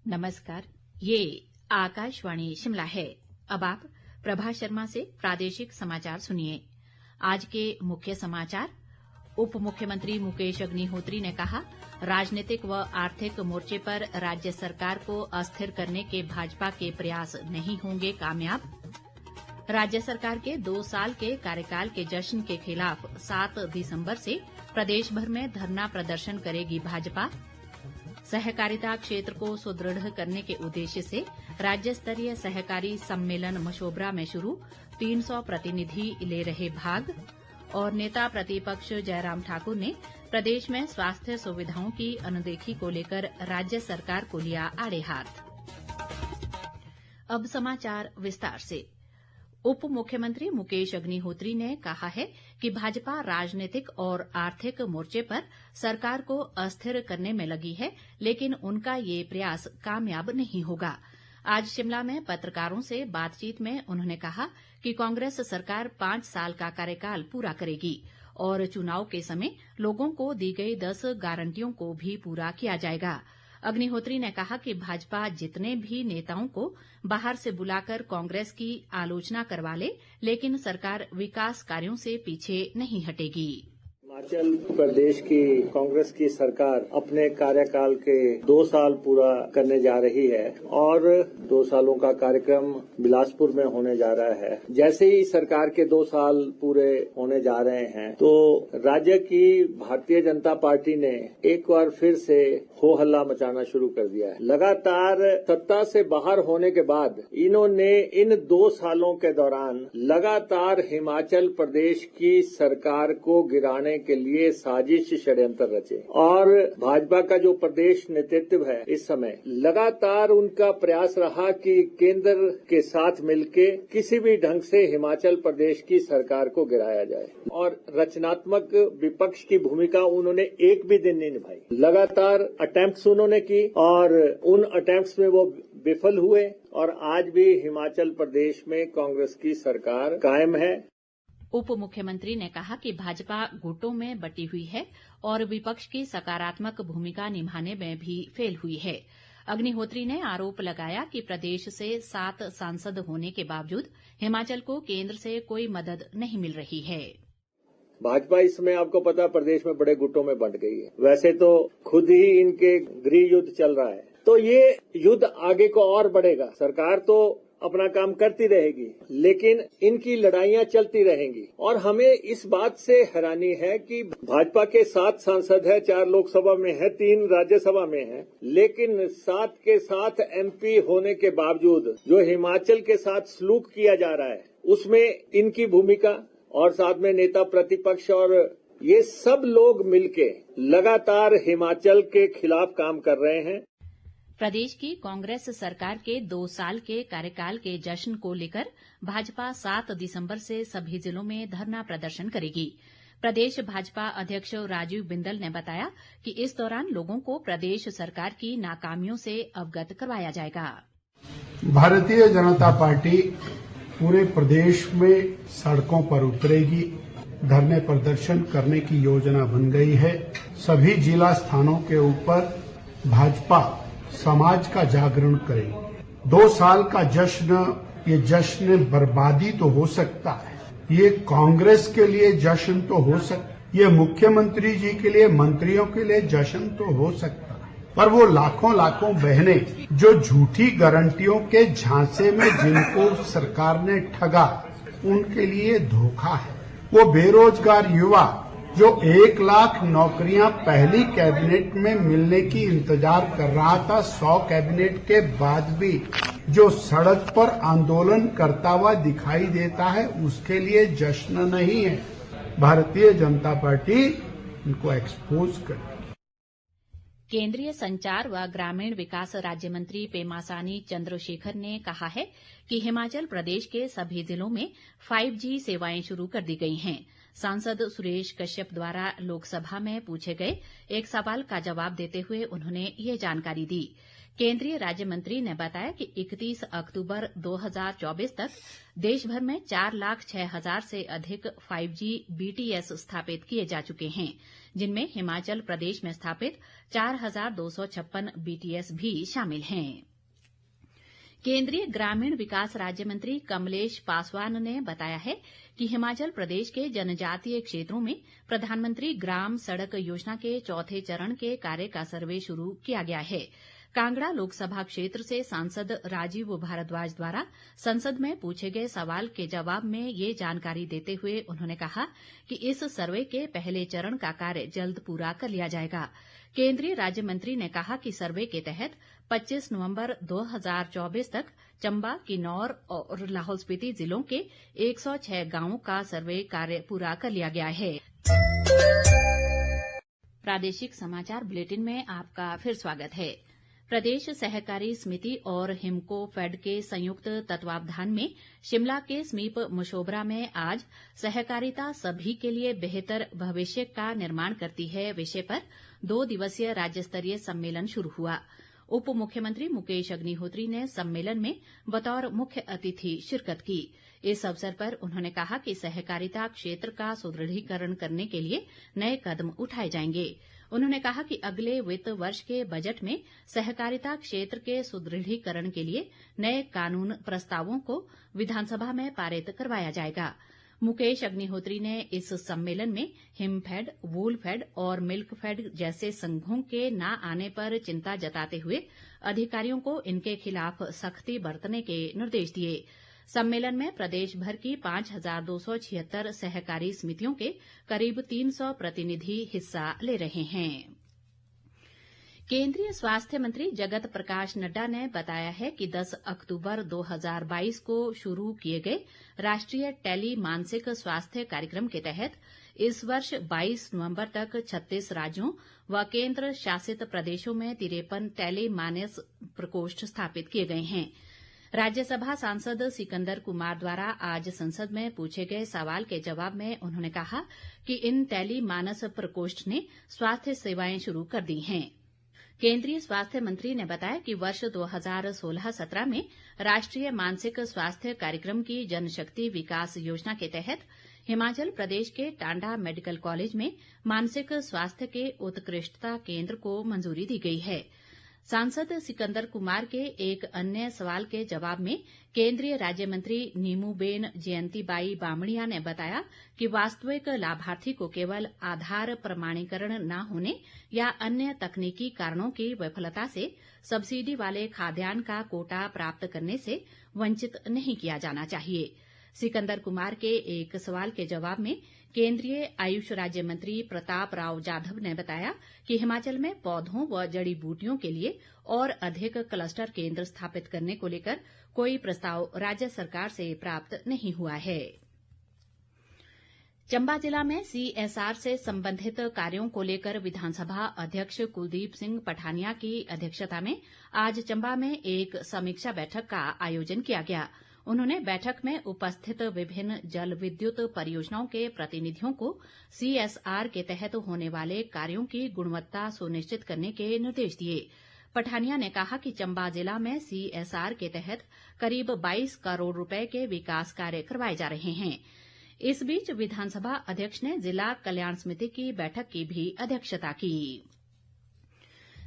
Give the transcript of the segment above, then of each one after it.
नमस्कार, ये आकाशवाणी शिमला है। अब आप प्रभा शर्मा से प्रादेशिक समाचार सुनिए। आज के मुख्य समाचार। उप मुख्यमंत्री मुकेश अग्निहोत्री ने कहा, राजनीतिक व आर्थिक मोर्चे पर राज्य सरकार को अस्थिर करने के भाजपा के प्रयास नहीं होंगे कामयाब। राज्य सरकार के 2 साल के कार्यकाल के जश्न के खिलाफ 7 दिसंबर से प्रदेश भर में धरना प्रदर्शन करेगी भाजपा। सहकारिता क्षेत्र को सुदृढ़ करने के उद्देश्य से राज्य स्तरीय सहकारी सम्मेलन मशोबरा में शुरू, 300 प्रतिनिधि ले रहे भाग। और नेता प्रतिपक्ष जयराम ठाकुर ने प्रदेश में स्वास्थ्य सुविधाओं की अनदेखी को लेकर राज्य सरकार को लिया आड़े हाथ। अब समाचार विस्तार से। उप मुख्यमंत्री मुकेश अग्निहोत्री ने कहा है कि भाजपा राजनीतिक और आर्थिक मोर्चे पर सरकार को अस्थिर करने में लगी है, लेकिन उनका ये प्रयास कामयाब नहीं होगा। आज शिमला में पत्रकारों से बातचीत में उन्होंने कहा कि कांग्रेस सरकार 5 साल का कार्यकाल पूरा करेगी और चुनाव के समय लोगों को दी गई 10 गारंटियों को भी पूरा किया जाएगा। अग्निहोत्री ने कहा कि भाजपा जितने भी नेताओं को बाहर से बुलाकर कांग्रेस की आलोचना करवा ले, लेकिन सरकार विकास कार्यों से पीछे नहीं हटेगी। हिमाचल प्रदेश की कांग्रेस की सरकार अपने कार्यकाल के 2 साल पूरा करने जा रही है और 2 सालों का कार्यक्रम बिलासपुर में होने जा रहा है। जैसे ही सरकार के 2 साल पूरे होने जा रहे हैं तो राज्य की भारतीय जनता पार्टी ने एक बार फिर से हो हल्ला मचाना शुरू कर दिया है। लगातार सत्ता से बाहर होने के बाद इन्होंने इन 2 सालों के दौरान लगातार हिमाचल प्रदेश की सरकार को गिराने के लिए साजिश षड्यंत्र रचे और भाजपा का जो प्रदेश नेतृत्व है इस समय लगातार उनका प्रयास रहा कि केंद्र के साथ मिलके किसी भी ढंग से हिमाचल प्रदेश की सरकार को गिराया जाए और रचनात्मक विपक्ष की भूमिका उन्होंने एक भी दिन नहीं निभाई। लगातार अटेम्प्ट्स उन्होंने की और उन अटेम्प्ट्स में वो विफल हुए और आज भी हिमाचल प्रदेश में कांग्रेस की सरकार कायम है। उप मुख्यमंत्री ने कहा कि भाजपा गुटों में बटी हुई है और विपक्ष की सकारात्मक भूमिका निभाने में भी फेल हुई है। अग्निहोत्री ने आरोप लगाया कि प्रदेश से 7 सांसद होने के बावजूद हिमाचल को केंद्र से कोई मदद नहीं मिल रही है। भाजपा इस समय आपको पता प्रदेश में बड़े गुटों में बंट गई है। वैसे तो खुद ही इनके गृह युद्ध चल रहा है, तो ये युद्ध आगे को और बढ़ेगा। सरकार तो अपना काम करती रहेगी, लेकिन इनकी लड़ाइयां चलती रहेंगी और हमें इस बात से हैरानी है कि भाजपा के 7 सांसद है, 4 लोकसभा में है, 3 राज्यसभा में है, लेकिन 7 के 7 MP होने के बावजूद जो हिमाचल के साथ सलूक किया जा रहा है उसमें इनकी भूमिका और साथ में नेता प्रतिपक्ष और ये सब लोग मिलके लगातार हिमाचल के खिलाफ काम कर रहे हैं। प्रदेश की कांग्रेस सरकार के 2 साल के कार्यकाल के जश्न को लेकर भाजपा 7 दिसंबर से सभी जिलों में धरना प्रदर्शन करेगी। प्रदेश भाजपा अध्यक्ष राजीव बिंदल ने बताया कि इस दौरान लोगों को प्रदेश सरकार की नाकामियों से अवगत करवाया जाएगा। भारतीय जनता पार्टी पूरे प्रदेश में सड़कों पर उतरेगी, धरने प्रदर्शन करने की योजना बन गई है। सभी जिला स्थानों के ऊपर भाजपा समाज का जागरण करेगी। 2 साल का जश्न, ये जश्न बर्बादी तो हो सकता है, ये कांग्रेस के लिए जश्न तो हो सकता है, ये मुख्यमंत्री जी के लिए, मंत्रियों के लिए जश्न तो हो सकता है, पर वो लाखों लाखों बहनें जो झूठी गारंटियों के झांसे में जिनको सरकार ने ठगा, उनके लिए धोखा है। वो बेरोजगार युवा जो 1 लाख नौकरियां पहली कैबिनेट में मिलने की इंतजार कर रहा था, 100 कैबिनेट के बाद भी जो सड़क पर आंदोलन करता हुआ दिखाई देता है, उसके लिए जश्न नहीं है। भारतीय जनता पार्टी इनको एक्सपोज करेगी। केंद्रीय संचार व ग्रामीण विकास राज्य मंत्री पेमासानी चंद्रशेखर ने कहा है कि हिमाचल प्रदेश के सभी जिलों में 5G सेवाएं शुरू कर दी गई हैं। सांसद सुरेश कश्यप द्वारा लोकसभा में पूछे गए एक सवाल का जवाब देते हुए उन्होंने ये जानकारी दी। केंद्रीय राज्य मंत्री ने बताया कि 31 अक्तूबर 2024 तक देश भर में 4,06,000 से अधिक 5G BTS स्थापित किए जा चुके हैं, जिनमें हिमाचल प्रदेश में स्थापित 4,256 BTS भी शामिल हैं। केंद्रीय ग्रामीण विकास राज्य मंत्री कमलेश पासवान ने बताया है कि हिमाचल प्रदेश के जनजातीय क्षेत्रों में प्रधानमंत्री ग्राम सड़क योजना के चौथे चरण के कार्य का सर्वे शुरू किया गया है। कांगड़ा लोकसभा क्षेत्र से सांसद राजीव भारद्वाज द्वारा संसद में पूछे गए सवाल के जवाब में ये जानकारी देते हुए उन्होंने कहा कि इस सर्वे के पहले चरण का कार्य जल्द पूरा कर लिया जाएगा। केंद्रीय राज्य मंत्री ने कहा कि सर्वे के तहत 25 नवंबर 2024 तक चंबा, किन्नौर और लाहौल स्पीति जिलों के 106 गांवों का सर्वे कार्य पूरा कर लिया गया है। प्रादेशिक समाचार बुलेटिन में आपका फिर स्वागत है। प्रदेश सहकारी समिति और हिमको फेड के संयुक्त तत्वावधान में शिमला के समीप मशोबरा में आज सहकारिता सभी के लिए बेहतर भविष्य का निर्माण करती है विषय पर 2 दिवसीय राज्य स्तरीय सम्मेलन शुरू हुआ। उप मुख्यमंत्री मुकेश अग्निहोत्री ने सम्मेलन में बतौर मुख्य अतिथि शिरकत की। इस अवसर पर उन्होंने कहा कि सहकारिता क्षेत्र का सुदृढ़ीकरण करने के लिए नए कदम उठाए जाएंगे। उन्होंने कहा कि अगले वित्त वर्ष के बजट में सहकारिता क्षेत्र के सुदृढ़ीकरण के लिए नए कानून प्रस्तावों को विधानसभा में पारित करवाया जाएगा। मुकेश अग्निहोत्री ने इस सम्मेलन में हिमफेड, वूलफेड और मिल्कफेड जैसे संघों के न आने पर चिंता जताते हुए अधिकारियों को इनके खिलाफ सख्ती बरतने के निर्देश दिए। सम्मेलन में प्रदेश भर की 5,276 सहकारी समितियों के करीब 300 प्रतिनिधि हिस्सा ले रहे हैं। केंद्रीय स्वास्थ्य मंत्री जगत प्रकाश नड्डा ने बताया है कि 10 अक्तूबर 2022 को शुरू किए गए राष्ट्रीय टेली मानसिक स्वास्थ्य कार्यक्रम के तहत इस वर्ष 22 नवंबर तक 36 राज्यों व केंद्र शासित प्रदेशों में 53 टेली मानस प्रकोष्ठ स्थापित किए गए हैं। राज्यसभा सांसद सिकंदर कुमार द्वारा आज संसद में पूछे गए सवाल के जवाब में उन्होंने कहा कि इन टेली मानस प्रकोष्ठ ने स्वास्थ्य सेवाएं शुरू कर दी हैं। केंद्रीय स्वास्थ्य मंत्री ने बताया कि वर्ष 2016-17 में राष्ट्रीय मानसिक स्वास्थ्य कार्यक्रम की जनशक्ति विकास योजना के तहत हिमाचल प्रदेश के टांडा मेडिकल कॉलेज में मानसिक स्वास्थ्य के उत्कृष्टता केंद्र को मंजूरी दी गई है। सांसद सिकंदर कुमार के एक अन्य सवाल के जवाब में केंद्रीय राज्य मंत्री नीमूबेन जयंतीबाई बामणिया ने बताया कि वास्तविक लाभार्थी को केवल आधार प्रमाणीकरण न होने या अन्य तकनीकी कारणों की विफलता से सब्सिडी वाले खाद्यान्न का कोटा प्राप्त करने से वंचित नहीं किया जाना चाहिए। सिकंदर कुमार के एक सवाल के जवाब में केंद्रीय आयुष राज्य मंत्री प्रताप राव जाधव ने बताया कि हिमाचल में पौधों व जड़ी बूटियों के लिए और अधिक क्लस्टर केंद्र स्थापित करने को लेकर कोई प्रस्ताव राज्य सरकार से प्राप्त नहीं हुआ है। चंबा जिला में CSR से संबंधित कार्यों को लेकर विधानसभा अध्यक्ष कुलदीप सिंह पठानिया की अध्यक्षता में आज चंबा में एक समीक्षा बैठक का आयोजन किया गया। उन्होंने बैठक में उपस्थित विभिन्न जल विद्युत परियोजनाओं के प्रतिनिधियों को CSR के तहत होने वाले कार्यों की गुणवत्ता सुनिश्चित करने के निर्देश दिए। पठानिया ने कहा कि चंबा जिला में CSR के तहत करीब 22 करोड़ रुपए के विकास कार्य करवाए जा रहे हैं। इस बीच विधानसभा अध्यक्ष ने जिला कल्याण समिति की बैठक की भी अध्यक्षता की।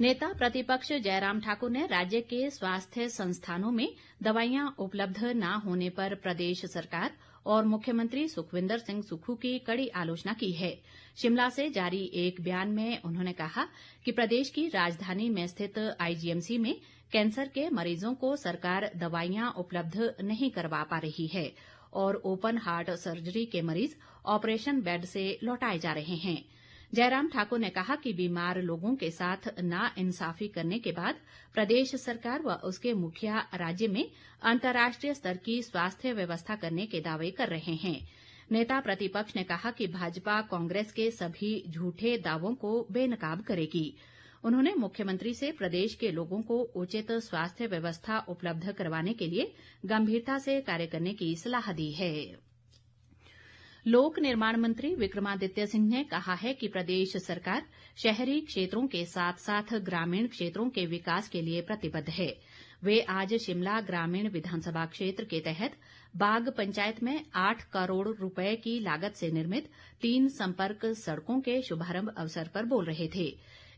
नेता प्रतिपक्ष जयराम ठाकुर ने राज्य के स्वास्थ्य संस्थानों में दवाइयां उपलब्ध न होने पर प्रदेश सरकार और मुख्यमंत्री सुखविंदर सिंह सुक्खू की कड़ी आलोचना की है। शिमला से जारी एक बयान में उन्होंने कहा कि प्रदेश की राजधानी में स्थित IGMC में कैंसर के मरीजों को सरकार दवाइयां उपलब्ध नहीं करवा पा रही है और ओपन हार्ट सर्जरी के मरीज ऑपरेशन बेड से लौटाए जा रहे हैं। जयराम ठाकुर ने कहा कि बीमार लोगों के साथ नाइंसाफी करने के बाद प्रदेश सरकार व उसके मुखिया राज्य में अंतर्राष्ट्रीय स्तर की स्वास्थ्य व्यवस्था करने के दावे कर रहे हैं। नेता प्रतिपक्ष ने कहा कि भाजपा कांग्रेस के सभी झूठे दावों को बेनकाब करेगी। उन्होंने मुख्यमंत्री से प्रदेश के लोगों को उचित स्वास्थ्य व्यवस्था उपलब्ध करवाने के लिए गंभीरता से कार्य करने की सलाह दी है। लोक निर्माण मंत्री विक्रमादित्य सिंह ने कहा है कि प्रदेश सरकार शहरी क्षेत्रों के साथ साथ ग्रामीण क्षेत्रों के विकास के लिए प्रतिबद्ध है। वे आज शिमला ग्रामीण विधानसभा क्षेत्र के तहत बाग पंचायत में 8 करोड़ रुपए की लागत से निर्मित 3 संपर्क सड़कों के शुभारंभ अवसर पर बोल रहे थे।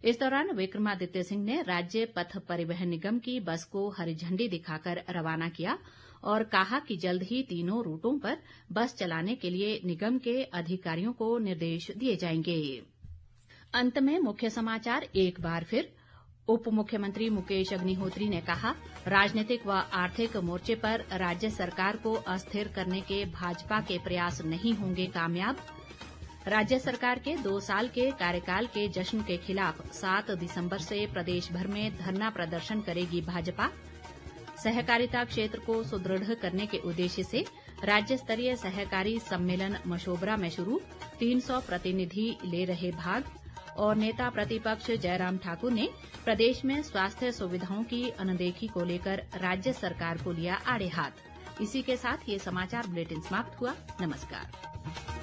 इस दौरान विक्रमादित्य सिंह ने राज्य पथ परिवहन निगम की बस को हरी झंडी दिखाकर रवाना किया और कहा कि जल्द ही तीनों रूटों पर बस चलाने के लिए निगम के अधिकारियों को निर्देश दिए जाएंगे। अंत में मुख्य समाचार एक बार फिर। उप मुख्यमंत्री मुकेश अग्निहोत्री ने कहा, राजनीतिक व आर्थिक मोर्चे पर राज्य सरकार को अस्थिर करने के भाजपा के प्रयास नहीं होंगे कामयाब। राज्य सरकार के 2 साल के कार्यकाल के जश्न के खिलाफ 7 दिसंबर से प्रदेश भर में धरना प्रदर्शन करेगी भाजपा। सहकारिता क्षेत्र को सुदृढ़ करने के उद्देश्य से राज्य स्तरीय सहकारी सम्मेलन मशोबरा में शुरू, 300 प्रतिनिधि ले रहे भाग। और नेता प्रतिपक्ष जयराम ठाकुर ने प्रदेश में स्वास्थ्य सुविधाओं की अनदेखी को लेकर राज्य सरकार को लिया आड़े हाथ। इसी के साथ ये समाचार बुलेटिन समाप्त हुआ। नमस्कार।